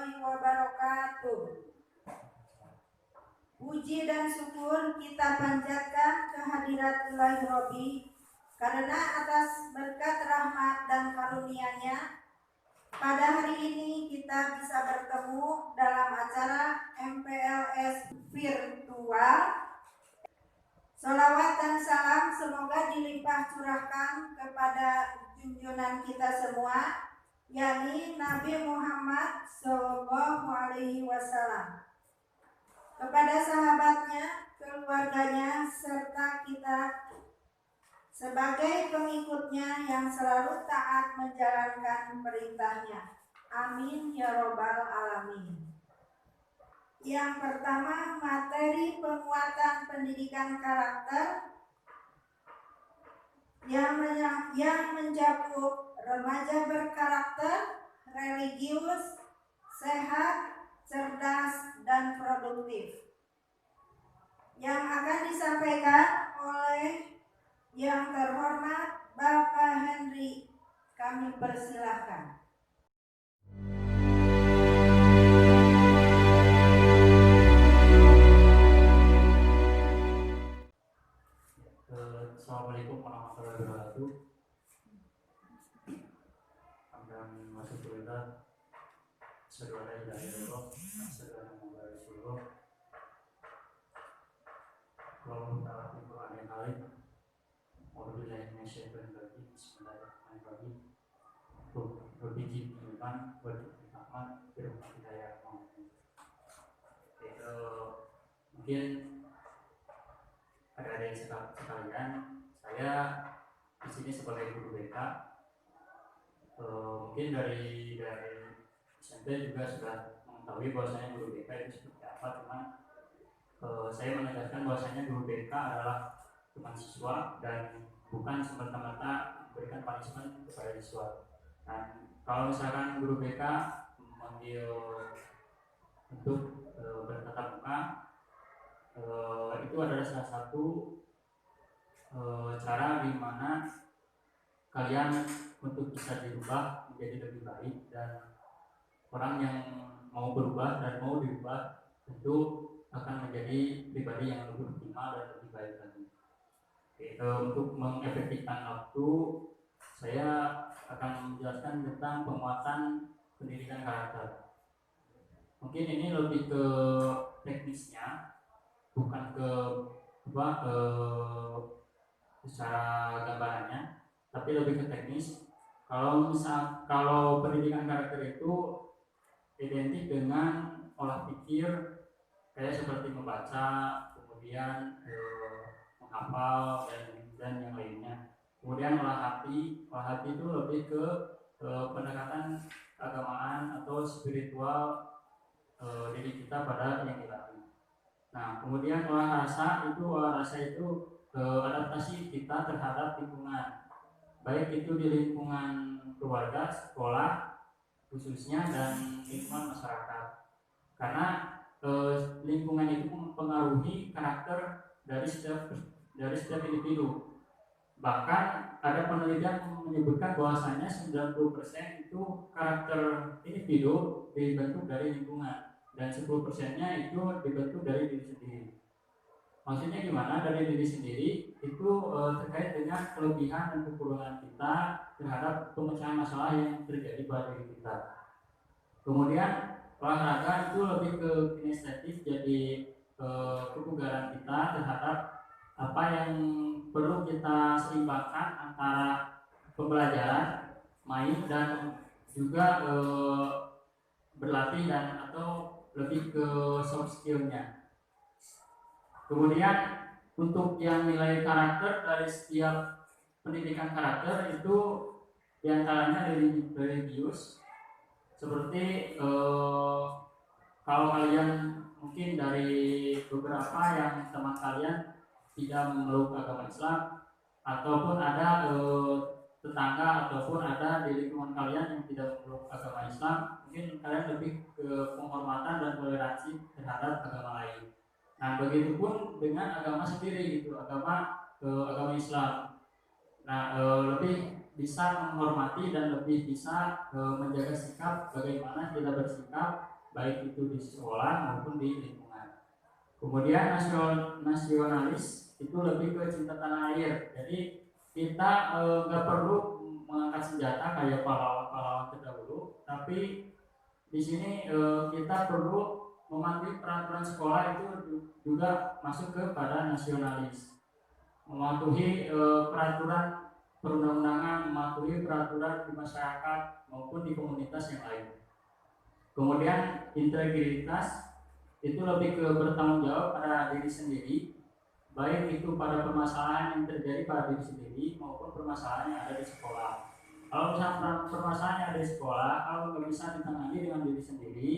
warahmatullahi wabarakatuh. Puji dan syukur kita panjatkan kehadirat Ilahi Robbi karena atas berkat rahmat dan karunia-Nya pada hari ini kita bisa bertemu dalam acara MPLS virtual. Salawat dan salam semoga dilimpah curahkan kepada junjungan kita semua, yakni Nabi Muhammad SAW, kepada sahabatnya, keluarganya, serta kita sebagai pengikutnya yang selalu taat menjalankan perintahnya. Amin ya robbal alamin. Yang pertama, materi penguatan pendidikan karakter yang mencakup remaja berkarakter, religius, sehat, cerdas, dan produktif, yang akan disampaikan oleh yang terhormat Bapak Henry. Kami persilahkan. Assalamualaikum warahmatullahi wabarakatuh. Amin wasyukurillah. Saudara ilaha illallah, saudara Muhammad Rasulullah. Allahumma ta'ala fi Qur'anil karim. Wabillahi minasyaitonir rajim. Bismillahirrahmanirrahim. Rabbi zidni ilman wa zidni rahman bi rahmatika ya arhamar rahimin. Mungkin adik-adik sekalian, saya di sini sebagai guru BK. Mungkin dari SMP juga sudah mengetahui bahwasanya guru BK itu seperti apa, cuman saya menegaskan bahwasanya guru BK adalah teman siswa dan bukan semata-mata memberikan punishment kepada siswa. Dan kalau misalkan guru BK memanggil untuk bertatap muka, itu adalah salah satu cara di mana kalian untuk bisa dirubah menjadi lebih baik, dan orang yang mau berubah dan mau dirubah tentu akan menjadi pribadi yang lebih optimal dan lebih baik lagi. Untuk mengefektifkan waktu, saya akan menjelaskan tentang penguatan pendidikan karakter. Mungkin ini lebih ke teknisnya, bukan ke secara gambarannya, tapi lebih ke teknis. Kalau pendidikan karakter itu identik dengan olah pikir, kayak seperti membaca, kemudian menghafal dan yang lainnya. Kemudian olah hati itu lebih ke pendekatan keagamaan atau spiritual diri kita pada yang ilahi. Nah, kemudian olah rasa itu adaptasi kita terhadap lingkungan, baik itu di lingkungan keluarga, sekolah khususnya, dan lingkungan masyarakat. Karena lingkungan itu mempengaruhi karakter dari setiap individu. Bahkan ada penelitian menyebutkan bahwasanya 90% itu karakter individu dibentuk dari lingkungan, dan 10%-nya itu dibentuk dari diri sendiri. Maksudnya gimana? Dari diri sendiri itu terkait dengan kelebihan dan kekurangan kita terhadap pemecahan masalah yang terjadi pada diri kita. Kemudian olahraga itu lebih ke kinestetik, jadi kebugaran kita terhadap apa yang perlu kita seimbangkan antara pembelajaran, main, dan juga berlatih dan atau lebih ke soft skillnya. Kemudian untuk yang nilai karakter dari setiap pendidikan karakter itu diantaranya religius, seperti kalau kalian mungkin dari beberapa yang teman kalian tidak memeluk agama Islam, ataupun ada tetangga ataupun ada di lingkungan kalian yang tidak memeluk agama Islam, mungkin kalian lebih ke penghormatan dan toleransi terhadap agama lain. Nah, begitupun dengan agama sendiri gitu, agama Islam. Nah, lebih bisa menghormati dan lebih bisa menjaga sikap, bagaimana kita bersikap baik itu di sekolah maupun di lingkungan. Kemudian nasionalis itu lebih ke cinta tanah air. Jadi kita nggak perlu mengangkat senjata kayak pahlawan-pahlawan terdahulu, tapi di sini kita perlu mematuhi peraturan sekolah itu juga masuk kepada nasionalis, mematuhi peraturan perundang-undangan, mematuhi peraturan di masyarakat maupun di komunitas yang lain. Kemudian integritas itu lebih ke bertanggung jawab pada diri sendiri, baik itu pada permasalahan yang terjadi pada diri sendiri maupun permasalahan yang ada di sekolah. Kalau misalnya permasalahan yang ada di sekolah, kalau nggak bisa ditangani dengan diri sendiri,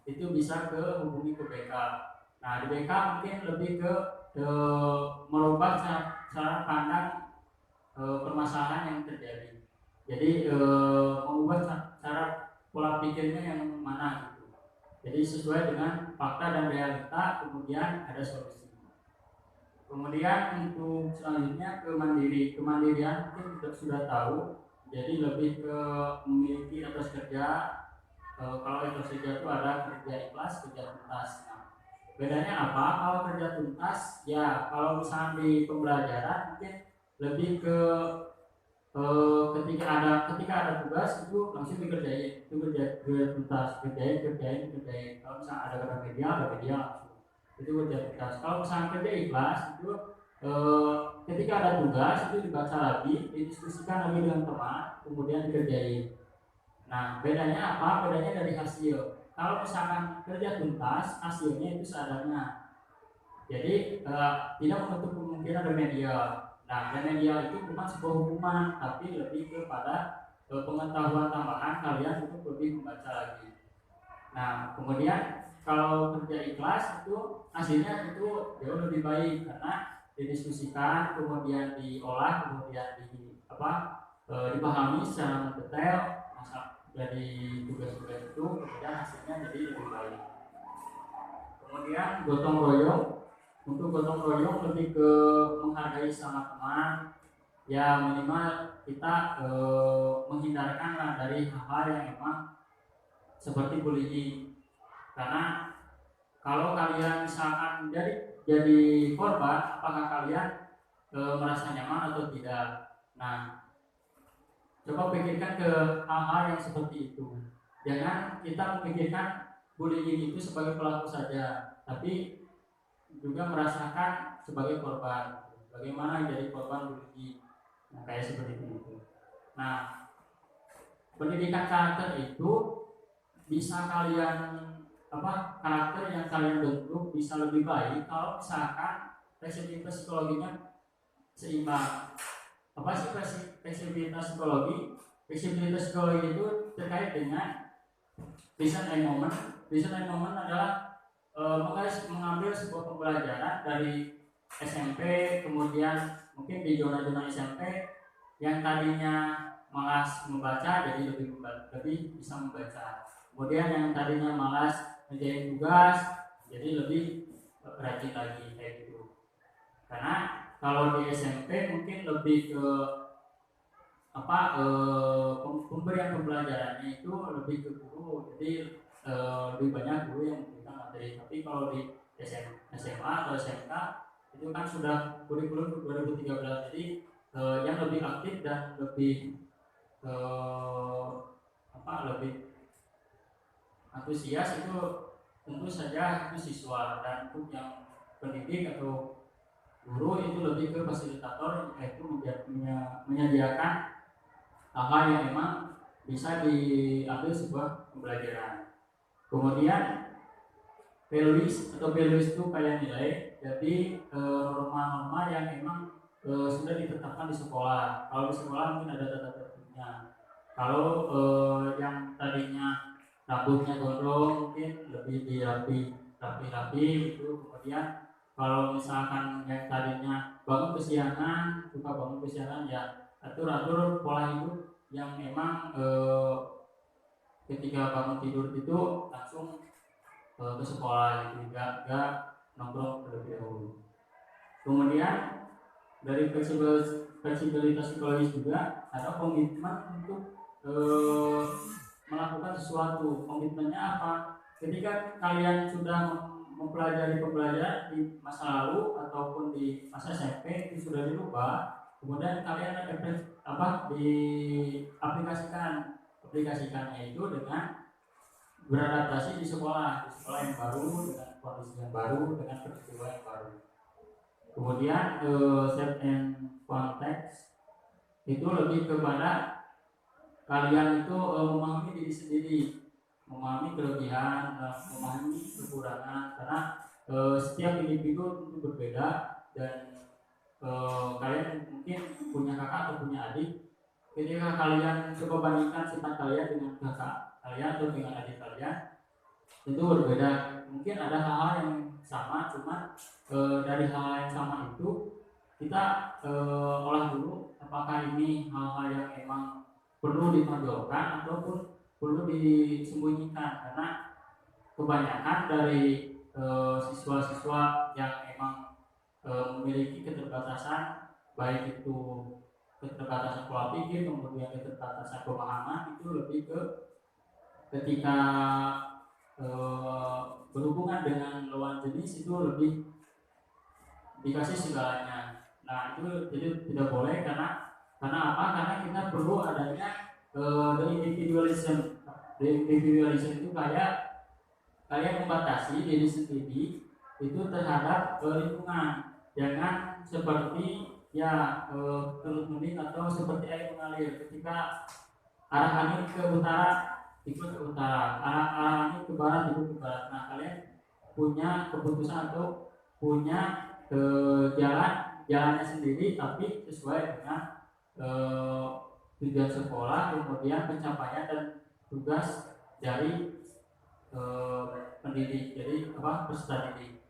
itu bisa ke hubungi ke BK. Nah di BK mungkin lebih ke merubah cara pandang permasalahan yang terjadi. Jadi mengubah cara pola pikirnya yang mana gitu. Jadi sesuai dengan fakta dan realita, kemudian ada solusi. Kemudian untuk selanjutnya kemandirian mungkin sudah tahu. Jadi lebih ke memiliki etos kerja. Kalau etos kerja itu ada kerja ikhlas, kerja tuntas. Nah, bedanya apa? Kalau kerja tuntas, ya kalau misalnya di pembelajaran mungkin lebih ke ketika ada tugas itu langsung dikerjain, itu kerja tuntas, kerjain. Kalau misalnya ada media langsung itu kerja tuntas. Kalau misalnya kerja ikhlas itu ketika ada tugas itu dibaca lagi, didiskusikan lagi dengan teman, kemudian dikerjain. Nah bedanya apa? Bedanya dari hasil. Kalau misalkan kerja tuntas, hasilnya itu seadanya. Jadi tidak menutup kemungkinan remedial. Nah, remedial itu bukan sebuah hukuman, tapi lebih kepada pengetahuan tambahan kalian untuk lebih membaca lagi. Nah, kemudian kalau kerja ikhlas itu hasilnya itu jauh lebih baik karena didiskusikan, kemudian diolah, kemudian dipahami secara detail dari tugas-tugas itu, kemudian hasilnya jadi lebih baik. Kemudian gotong royong. Untuk gotong royong lebih ke menghargai sama teman, ya minimal kita menghindarkan lah dari hal-hal yang memang seperti bullying. Karena kalau kalian misalkan jadi korban, apakah kalian merasa nyaman atau tidak? Nah, coba pikirkan ke hal-hal yang seperti itu. Jangan kita memikirkan bullying itu sebagai pelaku saja, tapi juga merasakan sebagai korban. Bagaimana jadi korban bullying? Nah, kayak seperti itu. Nah, pendidikan karakter itu bisa karakter yang kalian bentuk bisa lebih baik kalau misalkan fleksibilitas psikologinya seimbang. Apa sih fleksibilitas psikologi? Fleksibilitas psikologi itu terkait dengan reason and moment. Reason and moment adalah mengambil sebuah pembelajaran dari SMP, kemudian mungkin di zona-zona SMP yang tadinya malas membaca jadi lebih bisa membaca. Kemudian yang tadinya malas ngerjain tugas jadi lebih rajin lagi kayak gitu. Karena kalau di SMP mungkin lebih ke pemberian pembelajarannya itu lebih ke guru, jadi lebih banyak guru yang memberikan materi. Tapi kalau di SMA atau SMK itu kan sudah kurikulum 2013, jadi yang lebih aktif dan lebih lebih antusias itu tentu saja itu siswa, dan untuk yang pendidik atau guru itu lebih ke fasilitator, yaitu menyediakan hal-hal yang memang bisa diambil sebuah pembelajaran. Kemudian values itu kayak nilai, jadi norma-norma yang memang sudah ditetapkan di sekolah. Kalau di sekolah mungkin ada tata tertibnya. Kalau yang tadinya rambutnya gondrong mungkin lebih rapi itu. Kemudian kalau misalkan yang tadinya suka bangun kesiangan, ya atur pola hidup yang memang ketika bangun tidur itu langsung ke sekolah gitu, gak nongkrong terlebih dahulu. Kemudian dari fleksibilitas psikologis juga ada komitmen untuk melakukan sesuatu. Komitmennya apa? ketika kalian sudah mempelajari pembelajaran di masa lalu ataupun di masa SMP itu sudah dirubah, kemudian kalian aplikasikannya itu dengan beradaptasi di sekolah yang baru dengan kondisi yang baru dengan peristiwa yang baru. Kemudian set and context itu lebih kepada kalian itu memahami diri sendiri, memahami kelebihan, memahami kekurangan, karena setiap individu itu berbeda dan kalian mungkin punya kakak atau punya adik. Ketika kalian coba bandingkan sifat kalian dengan kakak kalian atau dengan adik kalian, itu berbeda. Mungkin ada hal-hal yang sama, cuma dari hal yang sama itu kita olah dulu apakah ini hal-hal yang emang perlu ditonjolkan ataupun perlu disembunyikan, karena kebanyakan dari siswa-siswa yang emang memiliki keterbatasan, baik itu keterbatasan pola pikir kemudian keterbatasan pemahaman, itu lebih ke ketika berhubungan dengan lawan jenis itu lebih dikasih segalanya. Nah itu jadi tidak boleh, karena apa? Karena kita perlu adanya the individualism. The individualism itu kayak kalian membatasi diri sendiri itu terhadap lingkungan. Jangan seperti terus mending atau seperti air mengalir. Ketika arah angin ke utara ikut ke utara, arah angin ke barat ikut ke barat. Nah kalian punya keputusan atau punya jalannya sendiri, tapi sesuai dengan tujuan sekolah, kemudian pencapaian dan tugas dari pendidik, jadi peserta didik.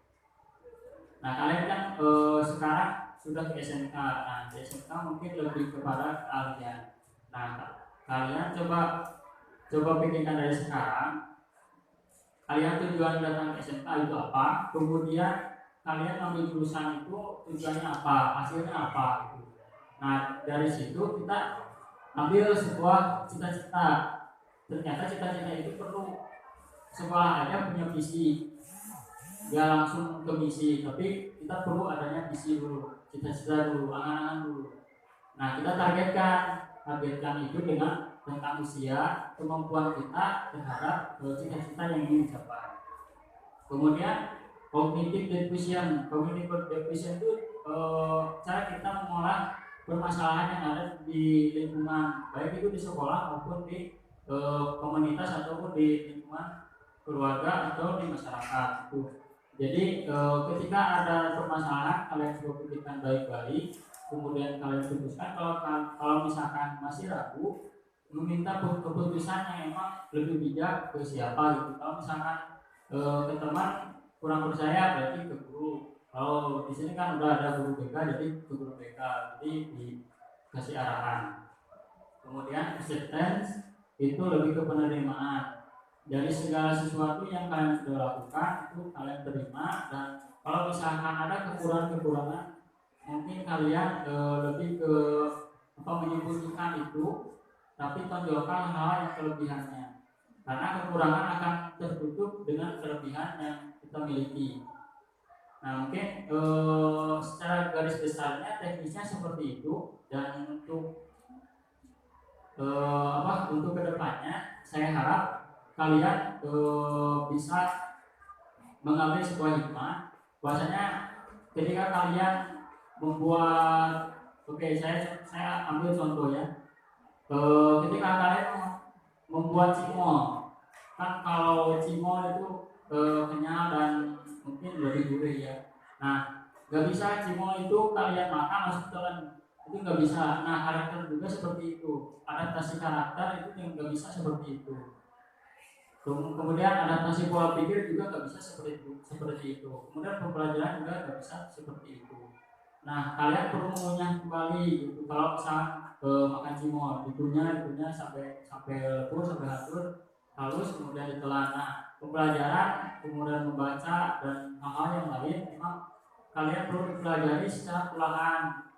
Nah kalian kan sekarang sudah ke SMK. Nah di SMK mungkin lebih kepada keahlian. Nah kalian coba pikirkan dari sekarang, kalian tujuan datang ke SMK itu apa, kemudian kalian ambil jurusan itu tujuannya apa, hasilnya apa gitu. Nah dari situ kita ambil sebuah cita-cita. Ternyata cita-cita itu perlu sekolah aja punya visi, nggak langsung ke misi, tapi kita perlu adanya visi dulu, cita-cita dulu, angan-angan dulu. Nah kita targetkan itu dengan tentang usia, kemampuan kita terhadap cita-cita yang ingin dicapai. Kemudian cognitive deficient itu cara kita mengolah permasalahan yang ada di lingkungan, baik itu di sekolah maupun di komunitas ataupun di lingkungan keluarga atau di masyarakat itu. Jadi ketika ada permasalahan, kalian coba pikirkan baik-baik, kemudian kalian putuskan. Kalau misalkan masih ragu, meminta keputusan yang emang lebih bijak ke siapa gitu. Kalau misalkan ke teman kurang percaya, berarti ke guru. Kalau di sini kan udah ada guru BK, jadi ke guru BK, jadi dikasih arahan. Kemudian acceptance itu lebih ke penerimaan dari segala sesuatu yang kalian sudah lakukan, itu kalian terima. Dan kalau misalkan ada kekurangan, mungkin kalian lebih ke menyembunyikan itu, tapi tonjolkan hal yang kelebihannya, karena kekurangan akan tertutup dengan kelebihan yang kita miliki. Nah mungkin secara garis besarnya teknisnya seperti itu. Dan untuk untuk kedepannya saya harap kalian bisa mengambil sebuah hikmah, bahwasanya ketika kalian membuat, saya ambil contoh ya, ketika kalian membuat cimol, kan kalau cimol itu kenyal dan mungkin lebih gurih ya. Nah nggak bisa cimol itu kalian makan langsung telan, itu nggak bisa. Nah karakter juga seperti itu, adaptasi karakter itu yang nggak bisa seperti itu. Kemudian adaptasi pola pikir juga nggak bisa seperti itu. Kemudian pembelajaran juga nggak bisa seperti itu. Nah kalian perlu mengunyah kembali gitu. Kalau misalnya makan cimol, dikunyah sampai lebur, sampai halus, kemudian ditelan. Nah pembelajaran, kemudian membaca dan hal-hal yang lain, memang kalian perlu dipelajari secara perlahan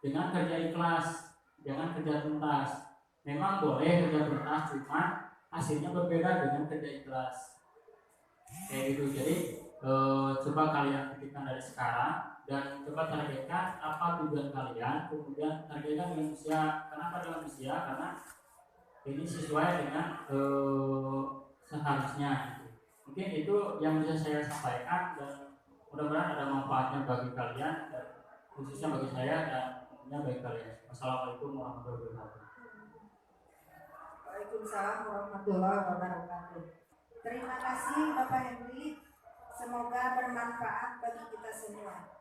dengan kerja ikhlas, jangan kerja tuntas. Memang boleh kerja tuntas, cuma hasilnya berbeda dengan kerja ikhlas. kayak gitu. Jadi coba kalian pikirkan dari sekarang dan coba targetkan apa tujuan kalian, kemudian targetkan dengan usia. Kenapa dengan usia? Karena ini sesuai dengan seharusnya gitu. Mungkin itu yang bisa saya sampaikan dan mudah-mudahan ada manfaatnya bagi kalian dan khususnya bagi saya dan tentunya bagi kalian. Wassalamualaikum warahmatullahi wabarakatuh. Waalaikumsalam warahmatullahi wabarakatuh. Terima kasih Bapak Henry. Semoga bermanfaat bagi kita semua.